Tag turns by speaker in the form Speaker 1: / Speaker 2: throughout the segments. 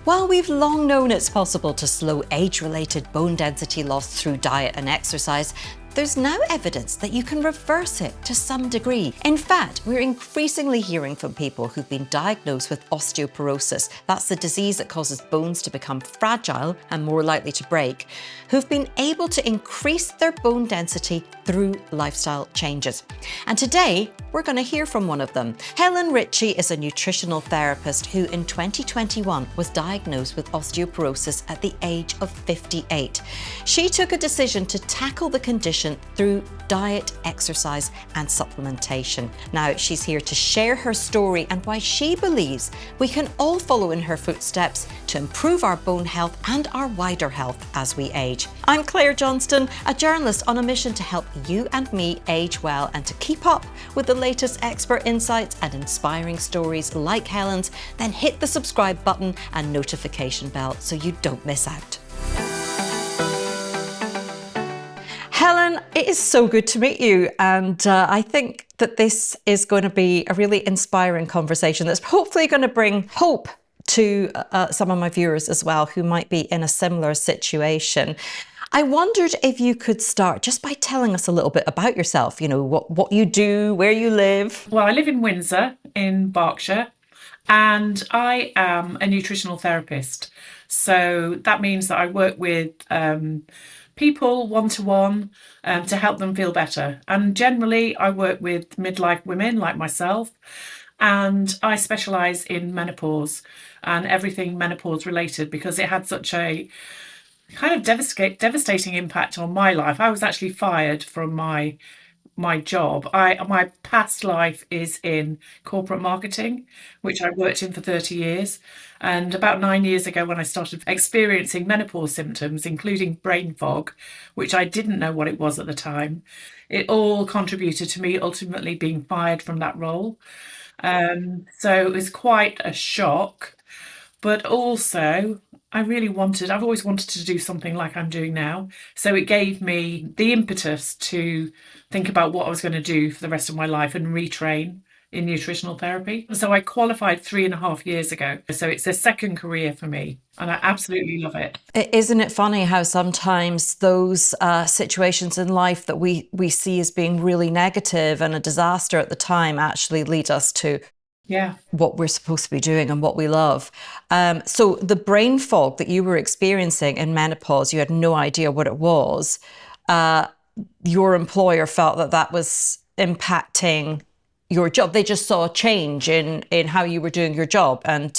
Speaker 1: While we've long known it's possible to slow age-related bone density loss through diet and exercise, there's now evidence that you can reverse it to some degree. In fact, we're increasingly hearing from people who've been diagnosed with osteoporosis, that's the disease that causes bones to become fragile and more likely to break, who've been able to increase their bone density through lifestyle changes. And today, we're going to hear from one of them. Helen Ritchie is a nutritional therapist who in 2021 was diagnosed with osteoporosis at the age of 58. She took a decision to tackle the condition through diet, exercise and supplementation. Now she's here to share her story and why she believes we can all follow in her footsteps to improve our bone health and our wider health as we age. I'm Clare Johnston, a journalist on a mission to help you and me age well and to keep up with the latest expert insights and inspiring stories like Helen's. Then hit the subscribe button and notification bell so you don't miss out. Helen, it is so good to meet you, and I think that this is going to be a really inspiring conversation that's hopefully going to bring hope to some of my viewers as well who might be in a similar situation. I wondered if you could start just by telling us a little bit about yourself, you know, what you do, where you live.
Speaker 2: Well, I live in Windsor in Berkshire, and I am a nutritional therapist. So that means that I work with people one-to-one to help them feel better. And generally, I work with midlife women like myself, and I specialise in menopause and everything menopause related because it had such a kind of devastating impact on my life. I was actually fired from my job. My past life is in corporate marketing, which I worked in for 30 years. And about 9 years ago, when I started experiencing menopause symptoms, including brain fog, which I didn't know what it was at the time, it all contributed to me ultimately being fired from that role. So it was quite a shock. But also, I've always wanted to do something like I'm doing now. So it gave me the impetus to think about what I was going to do for the rest of my life and retrain in nutritional therapy. So I qualified 3.5 years ago. So it's a second career for me and I absolutely love it.
Speaker 1: Isn't it funny how sometimes those situations in life that we see as being really negative and a disaster at the time actually lead us to what we're supposed to be doing and what we love. So the brain fog that you were experiencing in menopause, you had no idea what it was. Your employer felt that that was impacting your job. They just saw a change in how you were doing your job, and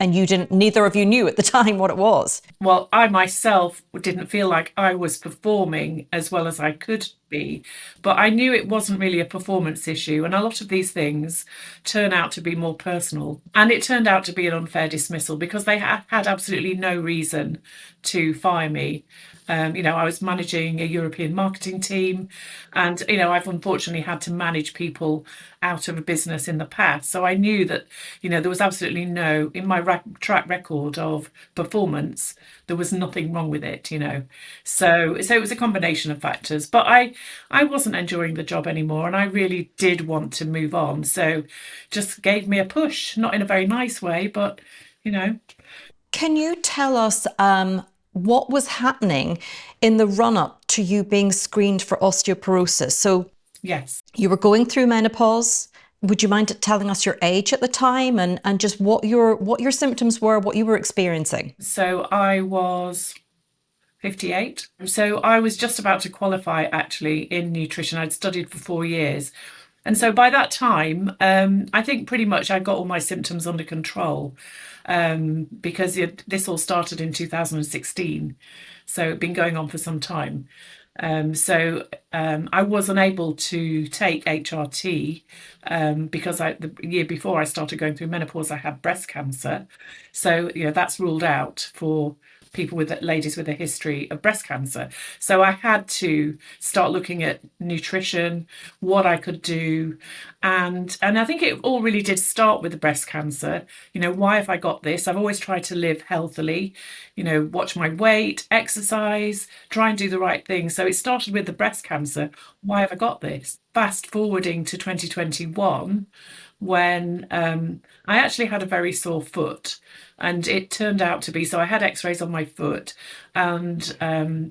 Speaker 1: you didn't. Neither of you knew at the time what it was.
Speaker 2: Well, I myself didn't feel like I was performing as well as I could be, but I knew it wasn't really a performance issue. And a lot of these things turn out to be more personal. And it turned out to be an unfair dismissal because they had absolutely no reason to fire me. I was managing a European marketing team, and I've unfortunately had to manage people out of a business in the past. So I knew that there was absolutely no, in my track record of performance, there was nothing wrong with it. So it was a combination of factors. But I wasn't enjoying the job anymore, and I really did want to move on. So just gave me a push, not in a very nice way, but
Speaker 1: Can you tell us what was happening in the run-up to you being screened for osteoporosis? So
Speaker 2: yes,
Speaker 1: you were going through menopause. Would you mind telling us your age at the time and just what your symptoms were, what you were experiencing?
Speaker 2: So I was 58. So I was just about to qualify actually in nutrition. I'd studied for 4 years. And so by that time, I think pretty much I got all my symptoms under control because this all started in 2016. So it'd been going on for some time. I was unable to take HRT because the year before I started going through menopause, I had breast cancer. So, that's ruled out for ladies with a history of breast cancer. So I had to start looking at nutrition, what I could do. And I think it all really did start with the breast cancer. Why have I got this? I've always tried to live healthily, watch my weight, exercise, try and do the right thing. So it started with the breast cancer. Why have I got this? Fast forwarding to 2021, when I actually had a very sore foot. And it turned out to be, so I had x-rays on my foot, and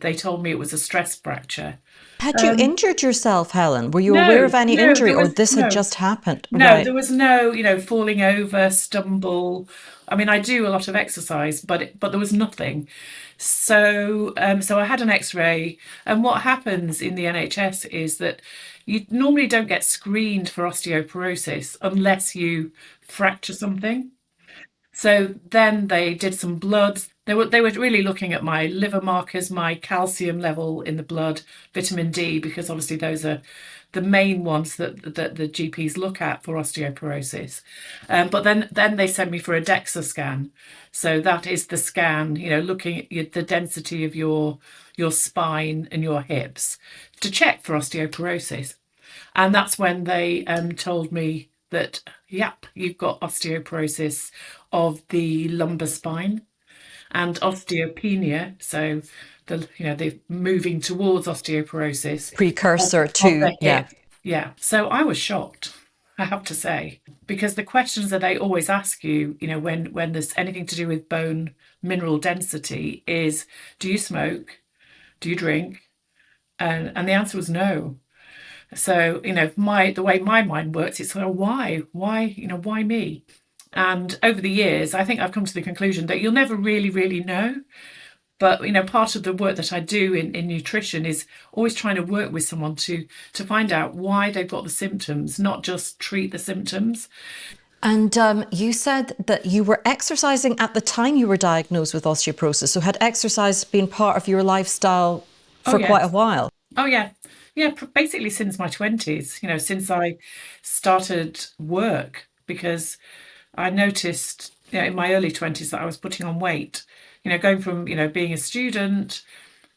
Speaker 2: they told me it was a stress fracture.
Speaker 1: Had you injured yourself, Helen? Were you aware
Speaker 2: No,
Speaker 1: of any
Speaker 2: no,
Speaker 1: injury,
Speaker 2: there
Speaker 1: or
Speaker 2: was
Speaker 1: this had
Speaker 2: no.
Speaker 1: just happened?
Speaker 2: No,
Speaker 1: Right.
Speaker 2: there was no, falling over, stumble. I mean, I do a lot of exercise, but there was nothing. So I had an X-ray, and what happens in the NHS is that you normally don't get screened for osteoporosis unless you fracture something. So then they did some bloods. They were really looking at my liver markers, my calcium level in the blood, vitamin D, because obviously those are the main ones that the GPs look at for osteoporosis. But then they sent me for a DEXA scan. So that is the scan, looking at the density of your spine and your hips to check for osteoporosis. And that's when they told me that, yep, you've got osteoporosis of the lumbar spine and osteopenia. So the moving towards osteoporosis
Speaker 1: Precursor
Speaker 2: of
Speaker 1: to,
Speaker 2: the
Speaker 1: yeah.
Speaker 2: hip. Yeah. So I was shocked, I have to say, because the questions that they always ask you, when there's anything to do with bone mineral density is, do you smoke? Do you drink? And the answer was no. So, the way my mind works, it's sort of why me? And over the years, I think I've come to the conclusion that you'll never really, really know. But part of the work that I do in nutrition is always trying to work with someone to find out why they've got the symptoms, not just treat the symptoms.
Speaker 1: And you said that you were exercising at the time you were diagnosed with osteoporosis. So had exercise been part of your lifestyle
Speaker 2: Oh
Speaker 1: for quite a
Speaker 2: yes.
Speaker 1: while?
Speaker 2: Oh yeah. Yeah, basically since my 20s, since I started work, because I noticed, in my early 20s that I was putting on weight, going from, being a student,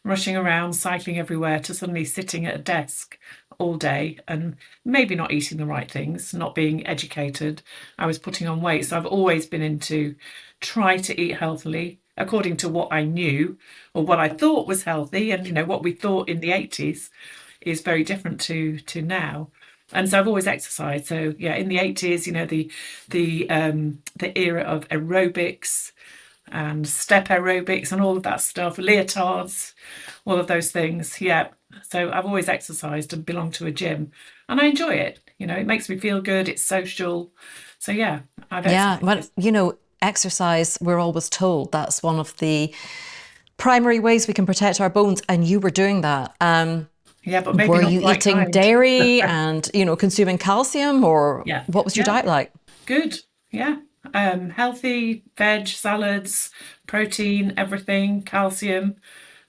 Speaker 2: rushing around, cycling everywhere, to suddenly sitting at a desk all day and maybe not eating the right things, not being educated. I was putting on weight. So I've always been into try to eat healthily according to what I knew or what I thought was healthy. And, what we thought in the 80s is very different to now. And so I've always exercised. So yeah, in the 80s, the era of aerobics and step aerobics and all of that stuff, leotards, all of those things. Yeah. So I've always exercised and belonged to a gym, and I enjoy it. It makes me feel good. It's social. So yeah, I've
Speaker 1: Yeah, well,
Speaker 2: exercised.
Speaker 1: exercise, we're always told that's one of the primary ways we can protect our bones, and you were doing that.
Speaker 2: Yeah, but maybe
Speaker 1: Were
Speaker 2: not
Speaker 1: you
Speaker 2: the right
Speaker 1: eating
Speaker 2: kind.
Speaker 1: dairy and, consuming calcium, or
Speaker 2: Yeah.
Speaker 1: what was your
Speaker 2: Yeah.
Speaker 1: diet like?
Speaker 2: Good. Yeah. Healthy veg, salads, protein, everything, calcium.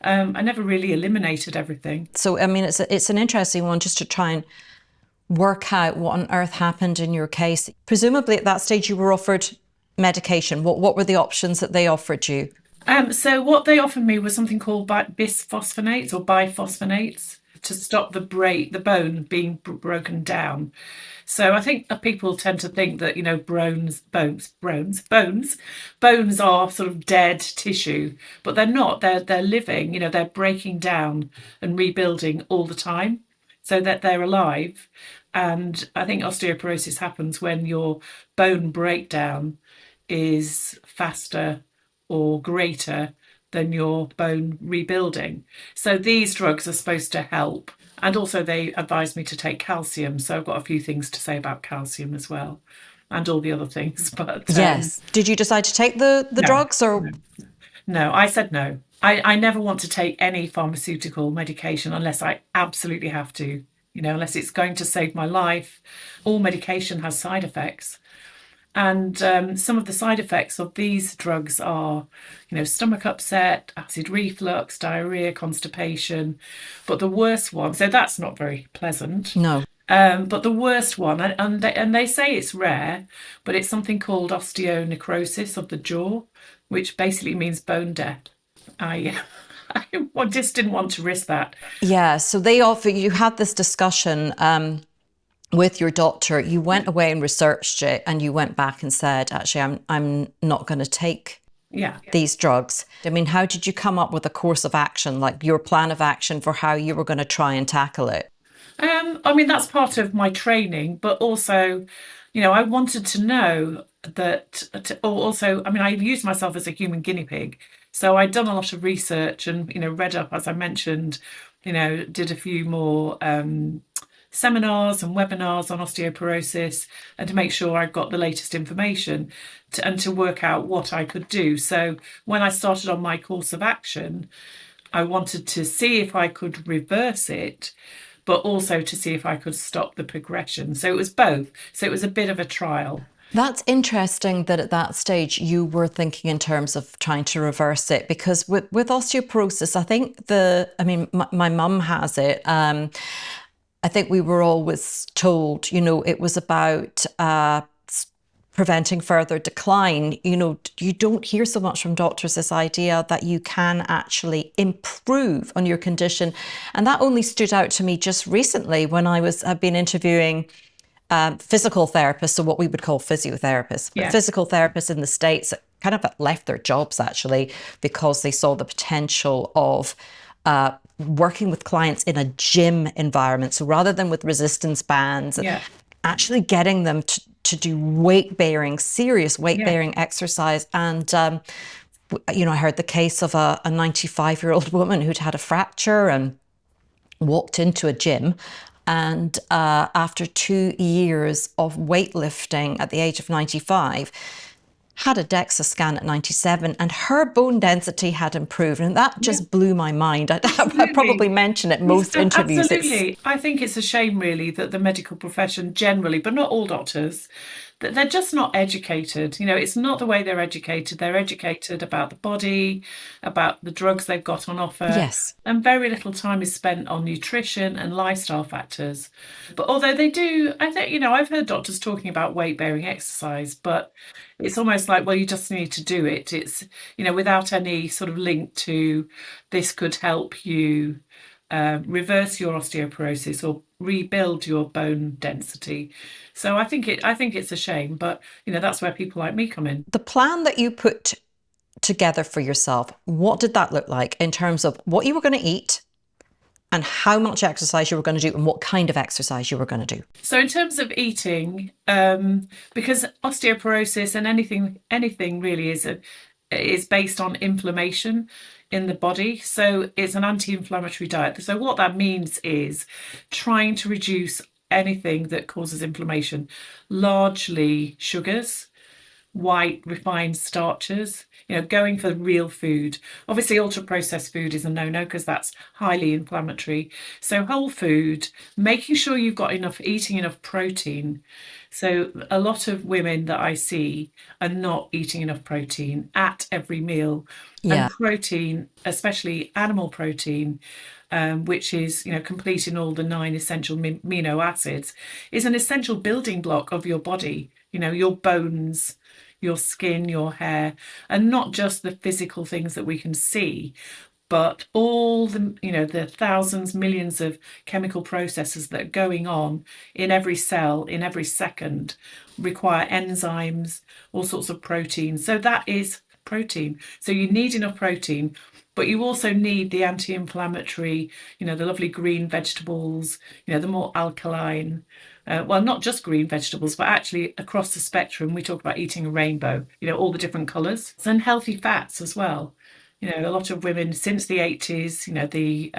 Speaker 2: I never really eliminated everything.
Speaker 1: So, I mean, it's an interesting one just to try and work out what on earth happened in your case. Presumably at that stage you were offered medication. What were the options that they offered you?
Speaker 2: So what they offered me was something called bisphosphonates or biphosphonates to stop the bone being broken down. So I think that people tend to think that bones are sort of dead tissue, but they're not. They're living. They're breaking down and rebuilding all the time, so that they're alive. And I think osteoporosis happens when your bone breakdown is faster or greater than your bone rebuilding. So these drugs are supposed to help. And also, they advised me to take calcium. So I've got a few things to say about calcium as well, and all the other things. But
Speaker 1: Yes. Did you decide to take the
Speaker 2: no,
Speaker 1: drugs or?
Speaker 2: no, no, I said no. I never want to take any pharmaceutical medication unless I absolutely have to, unless it's going to save my life. All medication has side effects. And some of the side effects of these drugs are, stomach upset, acid reflux, diarrhea, constipation. But the worst one, so that's not very pleasant.
Speaker 1: No.
Speaker 2: But the worst one, and they say it's rare, but it's something called osteonecrosis of the jaw, which basically means bone death. I, I just didn't want to risk that.
Speaker 1: Yeah. So they offer you had this discussion with your doctor. You went away and researched it, and you went back and said, actually, I'm not going to take
Speaker 2: Yeah.
Speaker 1: these drugs. I mean, how did you come up with a course of action, like your plan of action for how you were going to try and tackle it?
Speaker 2: I mean, that's part of my training, but also, I wanted to know also, I mean, I use myself as a human guinea pig. So I'd done a lot of research and, read up, as I mentioned, did a few more seminars and webinars on osteoporosis, and to make sure I got the latest information and to work out what I could do. So when I started on my course of action, I wanted to see if I could reverse it, but also to see if I could stop the progression. So it was both. So it was a bit of a trial.
Speaker 1: That's interesting that at that stage you were thinking in terms of trying to reverse it, because with osteoporosis, I think my mum has it. I think we were always told, it was about preventing further decline. You don't hear so much from doctors this idea that you can actually improve on your condition. And that only stood out to me just recently when I've been interviewing physical therapists, so what we would call physiotherapists, but physical therapists in the States that kind of left their jobs actually because they saw the potential of working with clients in a gym environment. So rather than with resistance bands, actually getting them to do serious weight bearing exercise. And, I heard the case of a 95-year-old woman who'd had a fracture and walked into a gym. And after 2 years of weightlifting at the age of 95, had a DEXA scan at 97, and her bone density had improved. And that just blew my mind. I probably mention it most interviews.
Speaker 2: Absolutely. I think it's a shame, really, that the medical profession generally, but not all doctors, that they're just not educated. It's not the way they're educated. They're educated about the body, about the drugs they've got on offer.
Speaker 1: Yes.
Speaker 2: And very little time is spent on nutrition and lifestyle factors. But although they do, I think, I've heard doctors talking about weight-bearing exercise, but it's almost like, well, you just need to do it. It's, without any sort of link to this could help you reverse your osteoporosis or rebuild your bone density. So I think it's a shame, but that's where people like me come in.
Speaker 1: The plan that you put together for yourself, what did that look like in terms of what you were going to eat and how much exercise you were going to do and what kind of exercise you were going to do?
Speaker 2: So in terms of eating, because osteoporosis and anything really is based on inflammation in the body. So it's an anti-inflammatory diet. So what that means is trying to reduce anything that causes inflammation, largely sugars, white refined starches, going for real food. Obviously, ultra processed food is a no-no because that's highly inflammatory. So whole food, making sure you've got eating enough protein. So a lot of women that I see are not eating enough protein at every meal.
Speaker 1: Yeah.
Speaker 2: And protein, especially animal protein, which is, complete in all the 9 essential amino acids, is an essential building block of your body, your bones, your skin, your hair, and not just the physical things that we can see, but all the thousands, millions of chemical processes that are going on in every cell, in every second, require enzymes, all sorts of proteins. So that is protein. So you need enough protein, but you also need the anti-inflammatory, the lovely green vegetables, the more alkaline, well, not just green vegetables, but actually across the spectrum. We talk about eating a rainbow, all the different colours, and healthy fats as well. A lot of women since the 80s, the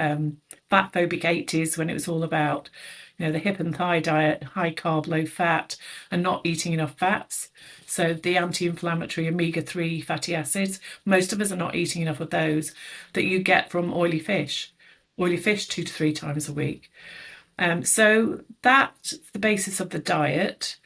Speaker 2: fat phobic 80s, when it was all about, the hip and thigh diet, high carb, low fat, and not eating enough fats. So the anti-inflammatory omega-3 fatty acids, most of us are not eating enough of those that you get from oily fish 2 to 3 times a week. So that's the basis of the diet.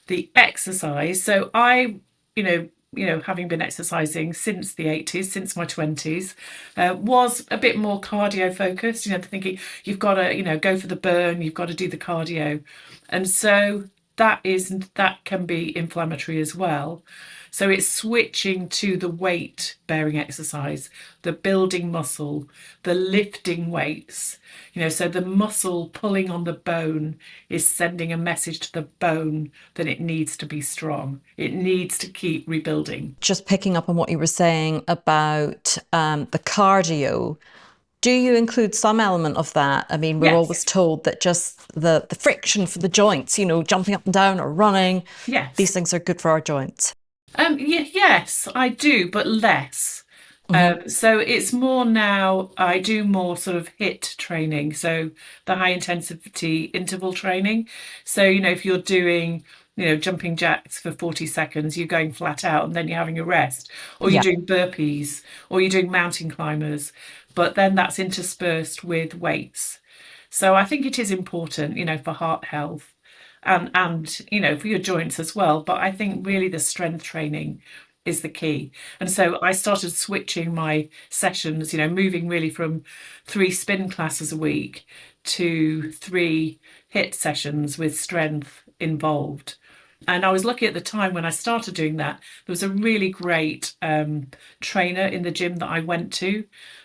Speaker 2: The exercise. So I, having been exercising since the 80s, since my 20s, was a bit more cardio focused, thinking you've got to, go for the burn, you've got to do the cardio. And so that can be inflammatory as well. So it's switching to the weight bearing exercise, the building muscle, the lifting weights, so the muscle pulling on the bone is sending a message to the bone that it needs to be strong. It needs to keep rebuilding.
Speaker 1: Just picking up on what you were saying about the cardio, Do you include some element of that? I mean, we're always
Speaker 2: Yes.
Speaker 1: told that just the friction for the joints, jumping up and down or running, these
Speaker 2: Yes.
Speaker 1: things are good for our joints.
Speaker 2: Yes, I do, but less.
Speaker 1: Hmm.
Speaker 2: So it's more now, I do more sort of HIIT training, so the high intensity interval training. So, if you're doing, jumping jacks for 40 seconds, you're going flat out and then you're having a rest, or you're
Speaker 1: Yeah.
Speaker 2: doing burpees, or you're doing mountain climbers, but then that's interspersed with weights. So I think it is important, for heart health and for your joints as well. But I think really the strength training is the key. And so I started switching my sessions, moving really from 3 spin classes a week to 3 HIIT sessions with strength involved. And I was lucky at the time when I started doing that. There was a really great trainer in the gym that I went to,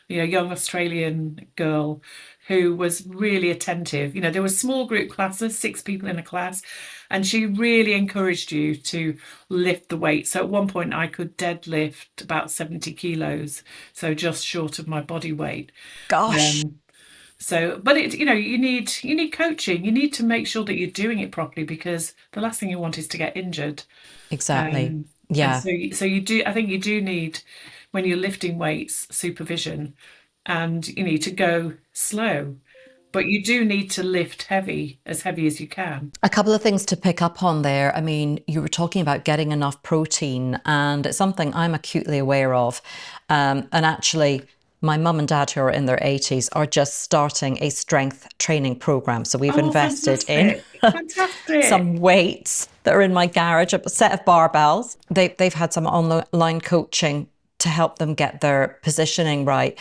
Speaker 2: young Australian girl who was really attentive. There were small group classes, 6 people in a class, and she really encouraged you to lift the weight. So at one point, I could deadlift about 70 kilos, so just short of my body weight.
Speaker 1: Gosh,
Speaker 2: Um, but you need coaching. You need to make sure that you're doing it properly because the last thing you want is to get injured.
Speaker 1: exactly.
Speaker 2: Um, and
Speaker 1: Yeah.
Speaker 2: so you do. I think you do need when you're lifting weights supervision, and you need to go slow, but you do need to lift heavy as you can.
Speaker 1: A couple of things to pick up on there. I mean, you were talking about getting enough protein, and it's something I'm acutely aware of. And actually, my mum and dad, who are in their 80s, are just starting a strength training program. So we've
Speaker 2: Oh,
Speaker 1: invested in
Speaker 2: fantastic! Fantastic!
Speaker 1: some weights that are in my garage, a set of barbells. They've had some online coaching to help them get their positioning right.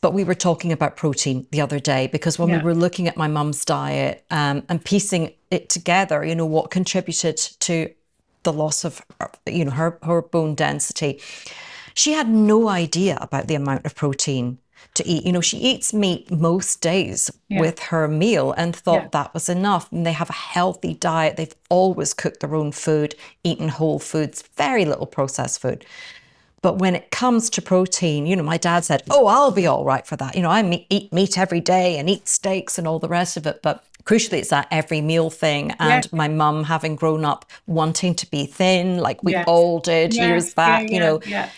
Speaker 1: But we were talking about protein the other day because when we
Speaker 2: Yeah,
Speaker 1: were looking at my mum's diet and piecing it together, what contributed to the loss of, her bone density, she had no idea about the amount of protein to eat. She eats meat most days
Speaker 2: yeah,
Speaker 1: with her meal and
Speaker 2: yeah,
Speaker 1: thought that was enough. And they have a healthy diet. They've always cooked their own food, eaten whole foods, very little processed food. But when it comes to protein, my dad said, "Oh, I'll be all right for that. Eat meat every day and eat steaks and all the rest of it." But crucially, it's that every meal thing.
Speaker 2: yeah,
Speaker 1: And my mum, having grown up wanting to be thin, like we
Speaker 2: yes,
Speaker 1: all did years
Speaker 2: yes, yeah,
Speaker 1: back,
Speaker 2: yeah, yeah.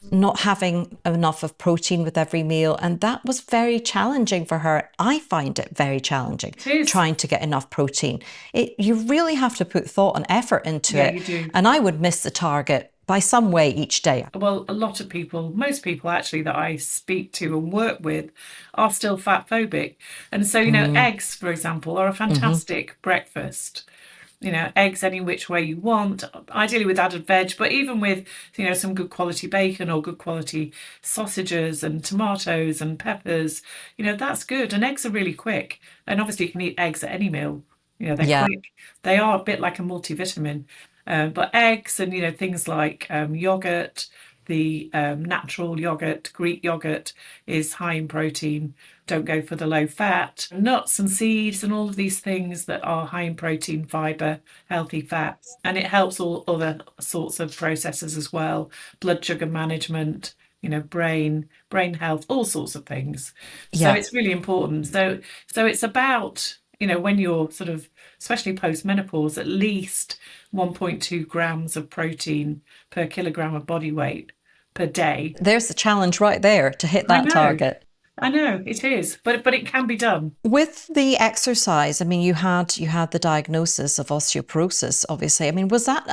Speaker 1: not having enough of protein with every meal. And that was very challenging for her. I find it very challenging
Speaker 2: It is.
Speaker 1: trying to get enough protein. You really have to put thought and effort into
Speaker 2: Yeah,
Speaker 1: it.
Speaker 2: you do.
Speaker 1: And I would miss the target by some way each day.
Speaker 2: Well, a lot of people, most people actually that I speak to and work with are still fat phobic. And so, eggs, for example, are a
Speaker 1: Mm-hmm.
Speaker 2: fantastic breakfast. Eggs any which way you want, ideally with added veg, but even with, some good quality bacon or good quality sausages and tomatoes and peppers, that's good. And eggs are really quick. And obviously you can eat eggs at any meal. They're
Speaker 1: Yeah.
Speaker 2: quick. They are a bit like a multivitamin. But eggs and, things like yogurt, the natural yogurt, Greek yogurt is high in protein. Don't go for the low fat. Nuts and seeds and all of these things that are high in protein, fiber, healthy fats. And it helps all other sorts of processes as well. Blood sugar management, brain health, all sorts of things. So
Speaker 1: Yeah.
Speaker 2: it's really important. So it's about, when you're sort of, especially post menopause, at least 1.2 grams of protein per kilogram of body weight per day.
Speaker 1: There's the challenge right there to hit
Speaker 2: I
Speaker 1: that
Speaker 2: know,
Speaker 1: target.
Speaker 2: I know it is, but it can be done.
Speaker 1: With the exercise, I mean, you had the diagnosis of osteoporosis, obviously. I mean, was that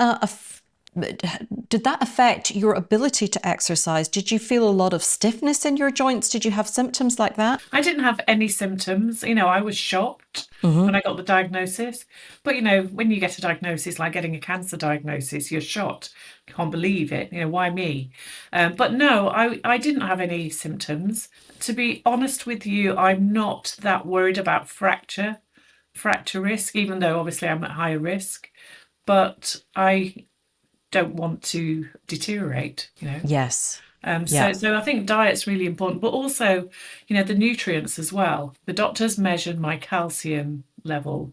Speaker 1: did that affect your ability to exercise? Did you feel a lot of stiffness in your joints? Did you have symptoms like that?
Speaker 2: I didn't have any symptoms. I was shocked when
Speaker 1: Hmm.
Speaker 2: I got the diagnosis. But, when you get a diagnosis, like getting a cancer diagnosis, you're shocked. Can't believe it. Why me? But no, I didn't have any symptoms. To be honest with you, I'm not that worried about fracture risk, even though obviously I'm at higher risk. But I don't want to deteriorate.
Speaker 1: Yes.
Speaker 2: So,
Speaker 1: Yeah.
Speaker 2: so I think diet's really important, but also, the nutrients as well. The doctors measured my calcium level,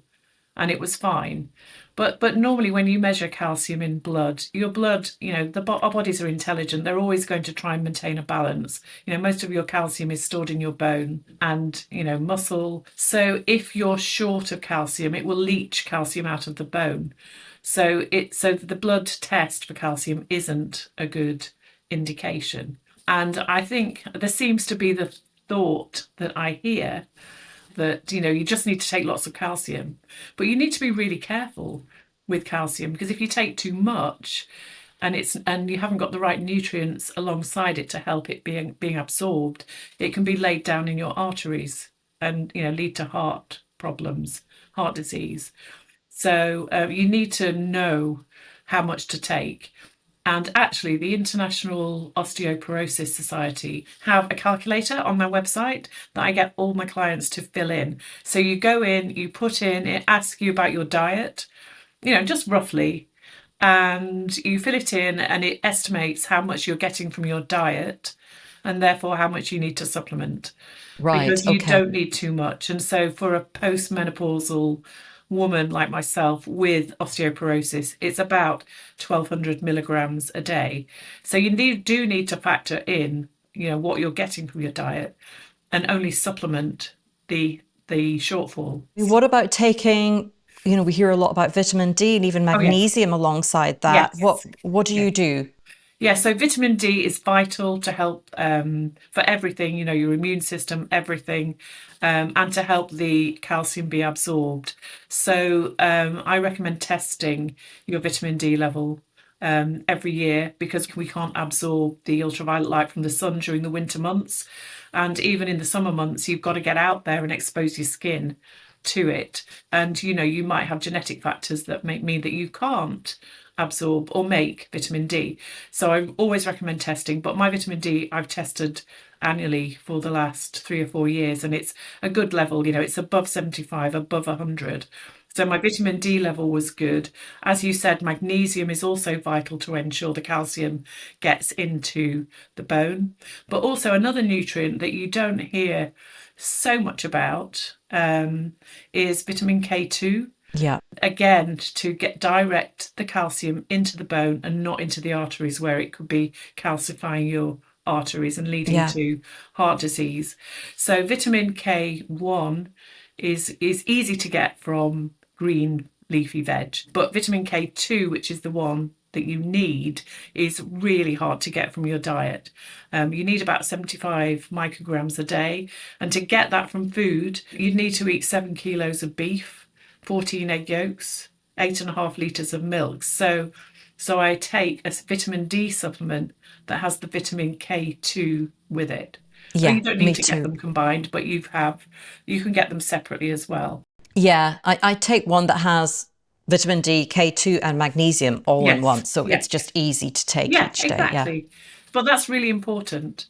Speaker 2: and it was fine. But normally when you measure calcium in blood, your blood, our bodies are intelligent. They're always going to try and maintain a balance. Most of your calcium is stored in your bone and, muscle. So if you're short of calcium, it will leach calcium out of the bone. So the blood test for calcium isn't a good indication. And I think there seems to be the thought that I hear that you just need to take lots of calcium, but you need to be really careful with calcium, because if you take too much and you haven't got the right nutrients alongside it to help it being absorbed, it can be laid down in your arteries and lead to heart problems, heart disease. So you need to know how much to take. And actually, the International Osteoporosis Society have a calculator on their website that I get all my clients to fill in. So you go in, you put in, it asks you about your diet, just roughly, and you fill it in and it estimates how much you're getting from your diet and therefore how much you need to supplement,
Speaker 1: Right.
Speaker 2: because you
Speaker 1: Okay.
Speaker 2: don't need too much. And so for a postmenopausal woman like myself with osteoporosis, it's about 1,200 milligrams a day. So you do need to factor in, what you're getting from your diet and only supplement the shortfall.
Speaker 1: What about taking, we hear a lot about vitamin D and even
Speaker 2: Oh, yes.
Speaker 1: magnesium alongside that. What
Speaker 2: Yes.
Speaker 1: what do
Speaker 2: Yes.
Speaker 1: you do?
Speaker 2: Yeah, so vitamin D is vital to help for everything, your immune system, everything, and to help the calcium be absorbed. So I recommend testing your vitamin D level every year, because we can't absorb the ultraviolet light from the sun during the winter months. And even in the summer months, you've got to get out there and expose your skin to it. And, you might have genetic factors that mean that you can't absorb or make vitamin D. So I always recommend testing, but my vitamin D I've tested annually for the last 3 or 4 years, and it's a good level. It's above 75, above 100. So my vitamin D level was good. As you said, magnesium is also vital to ensure the calcium gets into the bone. But also another nutrient that you don't hear so much about is vitamin K2.
Speaker 1: Yeah.
Speaker 2: Again, to get direct the calcium into the bone and not into the arteries, where it could be calcifying your arteries and leading
Speaker 1: Yeah.
Speaker 2: to heart disease. So vitamin K1 is easy to get from green leafy veg, but vitamin K2, which is the one that you need, is really hard to get from your diet. You need about 75 micrograms a day, and to get that from food, you'd need to eat 7 kilos of beef, 14 egg yolks, 8.5 litres of milk. So I take a vitamin D supplement that has the vitamin K2 with it.
Speaker 1: Yeah,
Speaker 2: You don't
Speaker 1: me
Speaker 2: need to get
Speaker 1: too.
Speaker 2: them combined, but you can get them separately as well.
Speaker 1: Yeah, I take one that has vitamin D, K2, and magnesium all in
Speaker 2: Yes,
Speaker 1: one. So
Speaker 2: yeah,
Speaker 1: it's just easy to take
Speaker 2: yeah,
Speaker 1: each day. Yeah.
Speaker 2: exactly. But that's really important,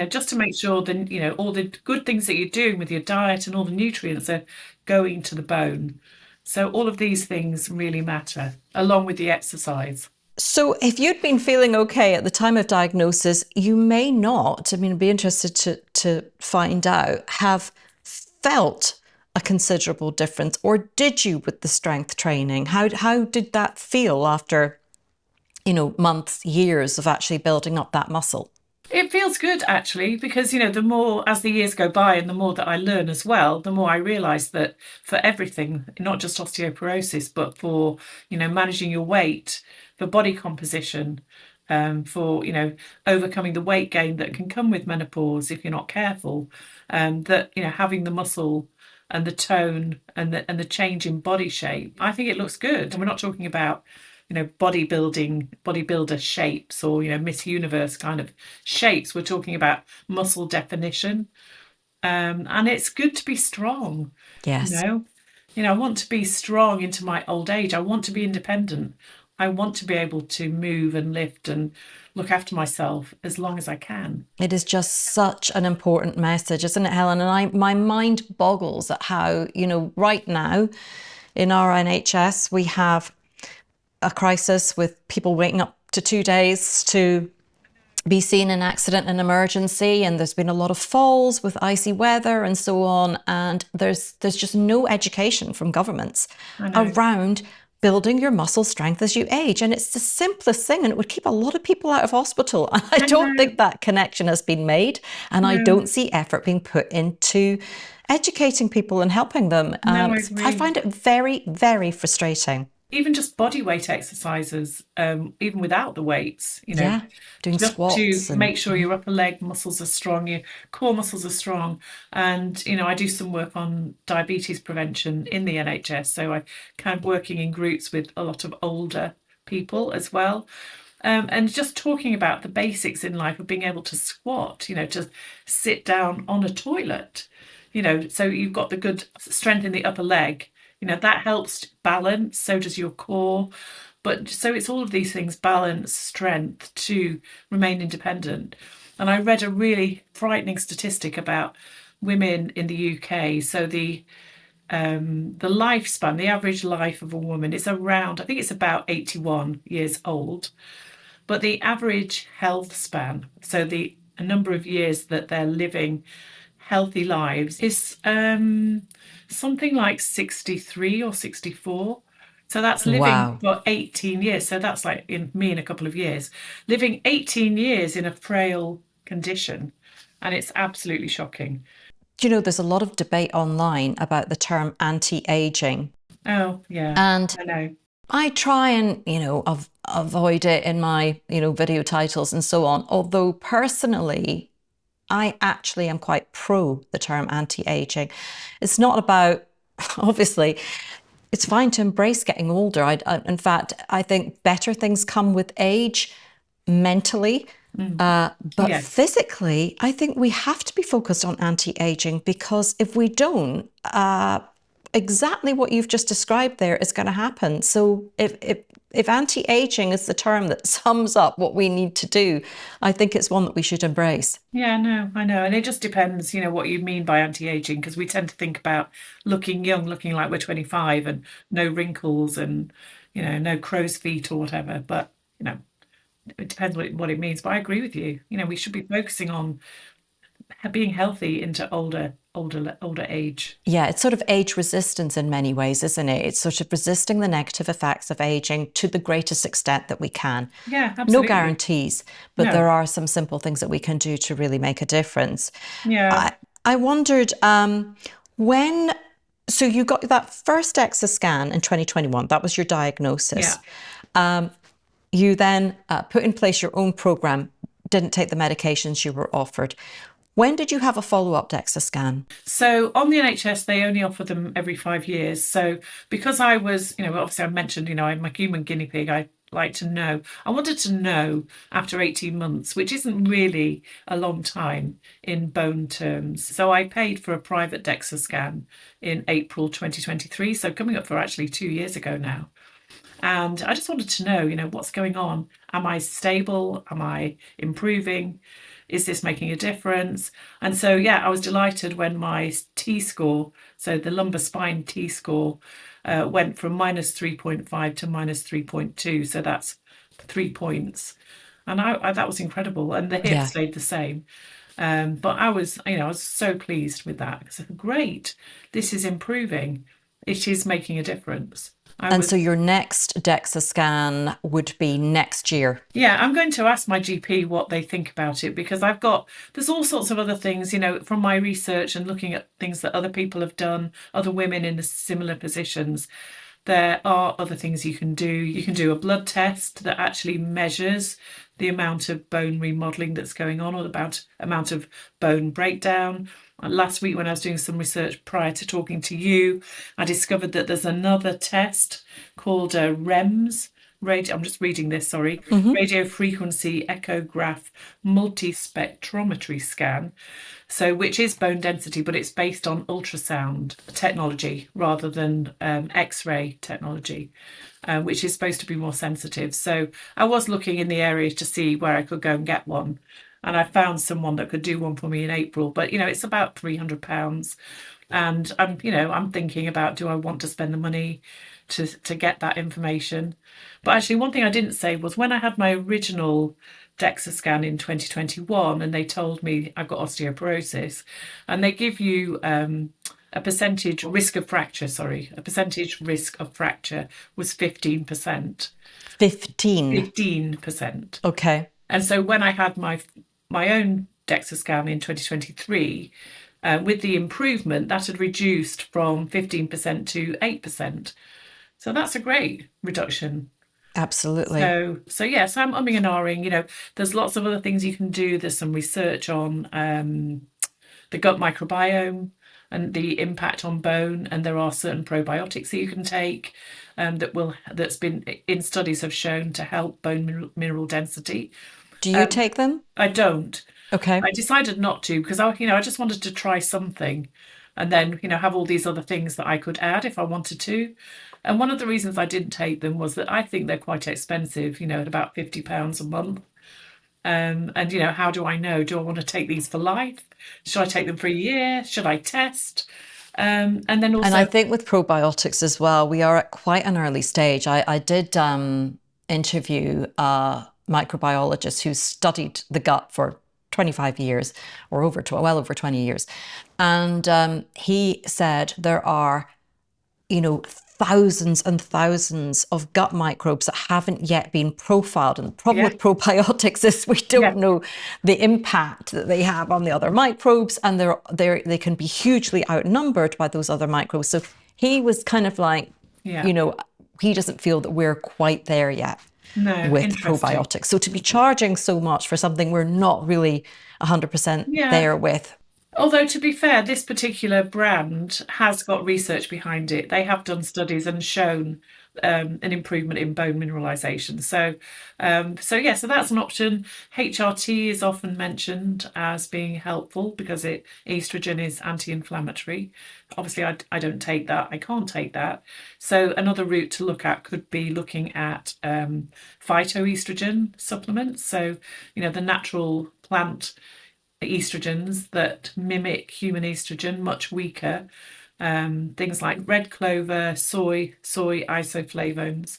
Speaker 2: just to make sure that, all the good things that you're doing with your diet and all the nutrients are going to the bone. So all of these things really matter, along with the exercise.
Speaker 1: So if you'd been feeling okay at the time of diagnosis, you may not, I mean, I'd be interested to find out, have felt a considerable difference, or did you with the strength training? How did that feel after, months, years of actually building up that muscle?
Speaker 2: It feels good, actually, because the more as the years go by and the more that I learn as well, the more I realize that for everything, not just osteoporosis, but for managing your weight, for body composition, for overcoming the weight gain that can come with menopause if you're not careful, that having the muscle and the tone and the change in body shape, I think it looks good. And we're not talking about bodybuilder shapes, or Miss Universe kind of shapes. We're talking about muscle definition, and it's good to be strong. you
Speaker 1: Yes.
Speaker 2: know I want to be strong into my old age. I want to be independent. I want to be able to move and lift and look after myself as long as I can.
Speaker 1: It is just such an important message, isn't it, Helen? And my mind boggles at how, right now in our NHS, we have a crisis with people waiting up to 2 days to be seen in accident and emergency, and there's been a lot of falls with icy weather and so on, and there's just no education from governments
Speaker 2: I know.
Speaker 1: around building your muscle strength as you age. And it's the simplest thing, and it would keep a lot of people out of hospital. And I
Speaker 2: I
Speaker 1: don't
Speaker 2: know.
Speaker 1: think that connection has been made, and I
Speaker 2: No,
Speaker 1: don't see effort being put into educating people and helping them.
Speaker 2: no, I
Speaker 1: I
Speaker 2: agree.
Speaker 1: find it very, very frustrating.
Speaker 2: Even just body weight exercises, even without the weights,
Speaker 1: Yeah, doing
Speaker 2: just to
Speaker 1: squats and
Speaker 2: make sure your upper leg muscles are strong, your core muscles are strong. And, I do some work on diabetes prevention in the NHS. So I kind of working in groups with a lot of older people as well. And just talking about the basics in life of being able to squat, to sit down on a toilet, so you've got the good strength in the upper leg, that helps balance, so does your core. But so it's all of these things, balance, strength to remain independent. And I read a really frightening statistic about women in the UK. So the lifespan, the average life of a woman is around, I think it's about 81 years old. But the average health span, so the number of years that they're living healthy lives, is something like 63 or 64. So that's living
Speaker 1: wow.
Speaker 2: for 18 years. So that's like in a couple of years, living 18 years in a frail condition. And it's absolutely shocking.
Speaker 1: Do you know, there's a lot of debate online about the term anti-aging.
Speaker 2: Oh, yeah,
Speaker 1: And
Speaker 2: I know.
Speaker 1: I try and, avoid it in my, video titles and so on. Although personally, I actually am quite pro the term anti-aging. It's not about, obviously, it's fine to embrace getting older. In fact, I think better things come with age mentally.
Speaker 2: Mm.
Speaker 1: But
Speaker 2: Yeah,
Speaker 1: physically, I think we have to be focused on anti-aging, because if we don't, exactly what you've just described there is going to happen. So if anti-aging is the term that sums up what we need to do, I think it's one that we should embrace.
Speaker 2: yeah, no, I know. And it just depends, what you mean by anti-aging, because we tend to think about looking young, looking like we're 25 and no wrinkles and, no crow's feet or whatever. But, it depends what it means. But I agree with you. We should be focusing on being healthy into older age.
Speaker 1: Yeah, it's sort of age resistance in many ways, isn't it? It's sort of resisting the negative effects of aging to the greatest extent that we can.
Speaker 2: Yeah,
Speaker 1: No
Speaker 2: absolutely.
Speaker 1: guarantees, but
Speaker 2: No.
Speaker 1: there are some simple things that we can do to really make a difference.
Speaker 2: Yeah.
Speaker 1: I wondered when, so you got that first DEXA scan in 2021, that was your diagnosis.
Speaker 2: Yeah.
Speaker 1: You then put in place your own program, didn't take the medications you were offered. When did you have a follow-up DEXA scan?
Speaker 2: So on the NHS, they only offer them every 5 years. So because I was, obviously I mentioned, I'm a human guinea pig. I like to know. I wanted to know after 18 months, which isn't really a long time in bone terms. So I paid for a private DEXA scan in April 2023. So coming up for actually 2 years ago now. And I just wanted to know, what's going on? Am I stable? Am I improving? Is this making a difference? And so, yeah, I was delighted when my T score, so the lumbar spine T score, went from -3.5 to -3.2. So that's 3 points. And that was incredible. And the hip
Speaker 1: Yeah.
Speaker 2: stayed the same. But I was so pleased with that, because I said, great, this is improving. It is making a difference. I
Speaker 1: And
Speaker 2: was
Speaker 1: so your next DEXA scan would be next year.
Speaker 2: Yeah, I'm going to ask my GP what they think about it, because there's all sorts of other things, from my research and looking at things that other people have done, other women in similar positions. There are other things you can do. You can do a blood test that actually measures the amount of bone remodeling that's going on, or the amount of bone breakdown. Last week, when I was doing some research prior to talking to you, I discovered that there's another test called REMS. I'm just reading this, sorry.
Speaker 1: Mm-hmm.
Speaker 2: Radio frequency echograph multispectrometry scan. So, which is bone density, but it's based on ultrasound technology rather than X-ray technology, which is supposed to be more sensitive. So, I was looking in the area to see where I could go and get one, and I found someone that could do one for me in April. But it's about £300, and I'm thinking about, do I want to spend the money to get that information? But actually, one thing I didn't say was, when I had my original DEXA scan in 2021, and they told me I've got osteoporosis, and they give you a percentage risk of fracture. Sorry, a percentage risk of fracture was 15%.
Speaker 1: 15.
Speaker 2: 15%.
Speaker 1: Okay.
Speaker 2: And so when I had my own DEXA scan in 2023, with the improvement, that had reduced from 15% to 8%. So that's a great reduction.
Speaker 1: Absolutely.
Speaker 2: So yeah, so I'm umming and ahhing. There's lots of other things you can do. There's some research on the gut microbiome and the impact on bone, and there are certain probiotics that you can take that's been in studies have shown to help bone mineral density.
Speaker 1: Do you take them?
Speaker 2: I don't.
Speaker 1: Okay.
Speaker 2: I decided not to because I just wanted to try something, and then have all these other things that I could add if I wanted to. And one of the reasons I didn't take them was that I think they're quite expensive, at about £50 a month. And how do I know? Do I want to take these for life? Should I take them for a year? Should I test? And then also,
Speaker 1: And I think with probiotics as well, we are at quite an early stage. I did interview a microbiologist who studied the gut for 25 years or well over 20 years. And he said there are, thousands and thousands of gut microbes that haven't yet been profiled. And the problem with probiotics is we don't know the impact that they have on the other microbes, and they can be hugely outnumbered by those other microbes. So he was kind of like, he doesn't feel that we're quite there yet with probiotics. So to be charging so much for something we're not really 100% there with.
Speaker 2: Although, to be fair, this particular brand has got research behind it. They have done studies and shown an improvement in bone mineralization. So that's an option. HRT is often mentioned as being helpful because estrogen is anti-inflammatory. Obviously, I don't take that. I can't take that. So another route to look at could be looking at phytoestrogen supplements. So, the natural plant estrogens that mimic human estrogen, much weaker. Things like red clover, soy isoflavones.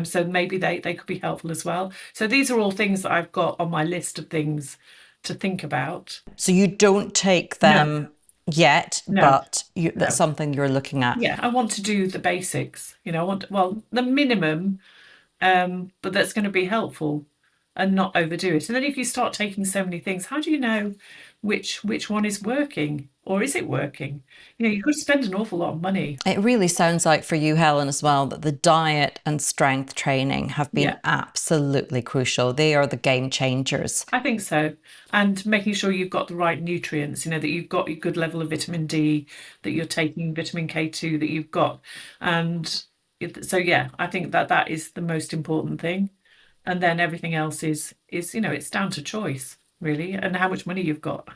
Speaker 2: So maybe they could be helpful as well. So these are all things that I've got on my list of things to think about.
Speaker 1: So you don't take them yet, but that's something you're looking at.
Speaker 2: Yeah, I want to do the basics. I want, the minimum, but that's going to be helpful and not overdo it. And then if you start taking so many things, how do you know which one is working, or is it working? You could spend an awful lot of money.
Speaker 1: It really sounds like for you, Helen, as well, that the diet and strength training have been absolutely crucial. They are the game changers.
Speaker 2: I think so. And making sure you've got the right nutrients, that you've got a good level of vitamin D, that you're taking vitamin K2 that you've got. And so, I think that is the most important thing. And then everything else is it's down to choice, really, and how much money you've got.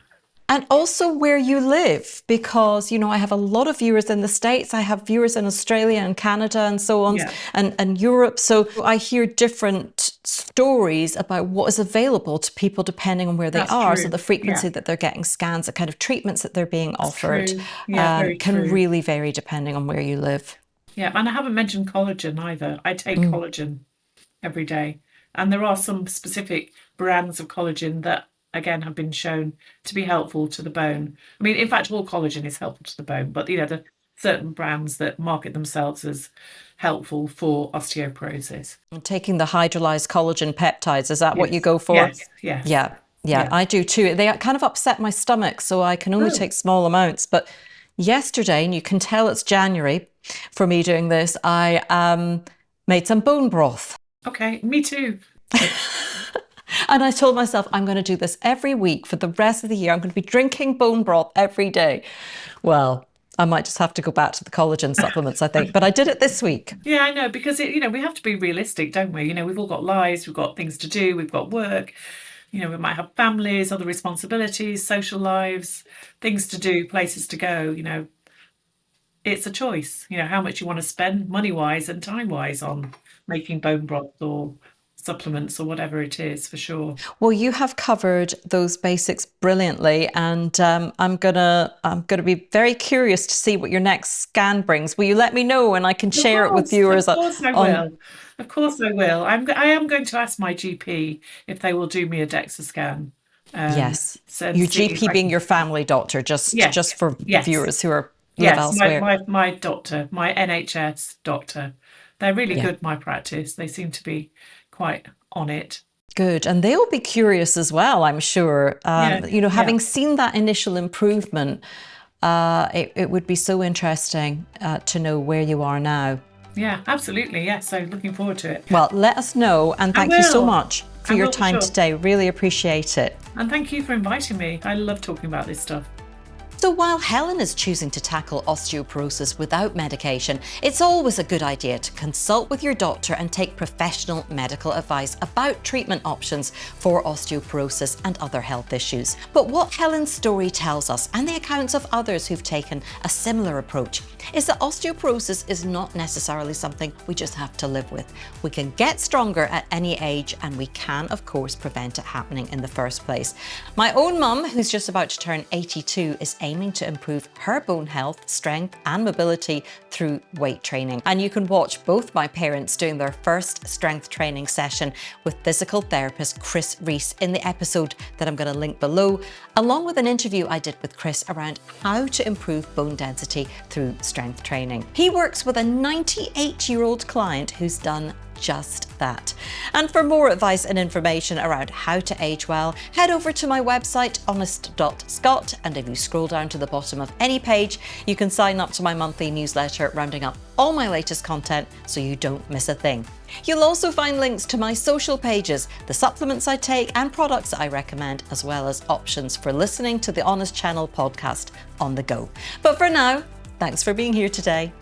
Speaker 1: And also where you live, because, I have a lot of viewers in the States. I have viewers in Australia and Canada and so on, and Europe. So I hear different stories about what is available to people depending on where they are. True. So the frequency that they're getting scans, the kind of treatments that they're being offered can really vary depending on where you live.
Speaker 2: Yeah, and I haven't mentioned collagen either. I take collagen every day. And there are some specific brands of collagen that, again, have been shown to be helpful to the bone. I mean, in fact, all collagen is helpful to the bone, but, the certain brands that market themselves as helpful for osteoporosis.
Speaker 1: And taking the hydrolyzed collagen peptides, is that what you go for?
Speaker 2: Yes.
Speaker 1: Yeah, I do too. They kind of upset my stomach, so I can only take small amounts. But yesterday, and you can tell it's January for me doing this, I made some bone broth.
Speaker 2: Okay, me too.
Speaker 1: And I told myself, I'm going to do this every week for the rest of the year. I'm going to be drinking bone broth every day. Well, I might just have to go back to the collagen supplements, I think. But I did it this week.
Speaker 2: Yeah, I know, because we have to be realistic, don't we? We've all got lives, we've got things to do, we've got work. We might have families, other responsibilities, social lives, things to do, places to go. It's a choice. How much you want to spend money-wise and time-wise on making bone broth or supplements or whatever it is, for sure.
Speaker 1: Well, you have covered those basics brilliantly, and I'm gonna be very curious to see what your next scan brings. Will you let me know, and I can share it with viewers?
Speaker 2: Of course I will. Of course I will. I am going to ask my GP if they will do me a DEXA scan.
Speaker 1: Yes,
Speaker 2: So
Speaker 1: your
Speaker 2: see if
Speaker 1: GP
Speaker 2: I
Speaker 1: being
Speaker 2: can.
Speaker 1: your family doctor, just
Speaker 2: Yes,
Speaker 1: for
Speaker 2: yes,
Speaker 1: viewers who live
Speaker 2: yes.
Speaker 1: elsewhere.
Speaker 2: My doctor, my NHS doctor. They're really
Speaker 1: Yeah.
Speaker 2: good, my practice. They seem to be quite on it.
Speaker 1: Good. And they'll be curious as well, I'm sure.
Speaker 2: Yeah, yeah.
Speaker 1: Having seen that initial improvement, it would be so interesting to know where you are now.
Speaker 2: Yeah, absolutely. Yes. So looking forward to it.
Speaker 1: Well, let us know. And
Speaker 2: I
Speaker 1: thank you so
Speaker 2: will.
Speaker 1: much for
Speaker 2: I
Speaker 1: your
Speaker 2: will for
Speaker 1: time
Speaker 2: sure.
Speaker 1: today. Really appreciate it.
Speaker 2: And thank you for inviting me. I love talking about this stuff.
Speaker 1: So while Helen is choosing to tackle osteoporosis without medication, it's always a good idea to consult with your doctor and take professional medical advice about treatment options for osteoporosis and other health issues. But what Helen's story tells us, and the accounts of others who've taken a similar approach, is that osteoporosis is not necessarily something we just have to live with. We can get stronger at any age, and we can, of course, prevent it happening in the first place. My own mum, who's just about to turn 82, is aiming to improve her bone health, strength and mobility through weight training. And you can watch both my parents doing their first strength training session with physical therapist Chris Reese in the episode that I'm going to link below, along with an interview I did with Chris around how to improve bone density through strength training. He works with a 98-year-old client who's done just that. And for more advice and information around how to age well, head over to my website, honest.scot, and if you scroll down to the bottom of any page, you can sign up to my monthly newsletter rounding up all my latest content so you don't miss a thing. You'll also find links to my social pages, the supplements I take and products that I recommend, as well as options for listening to the Honest Channel podcast on the go. But for now, thanks for being here today.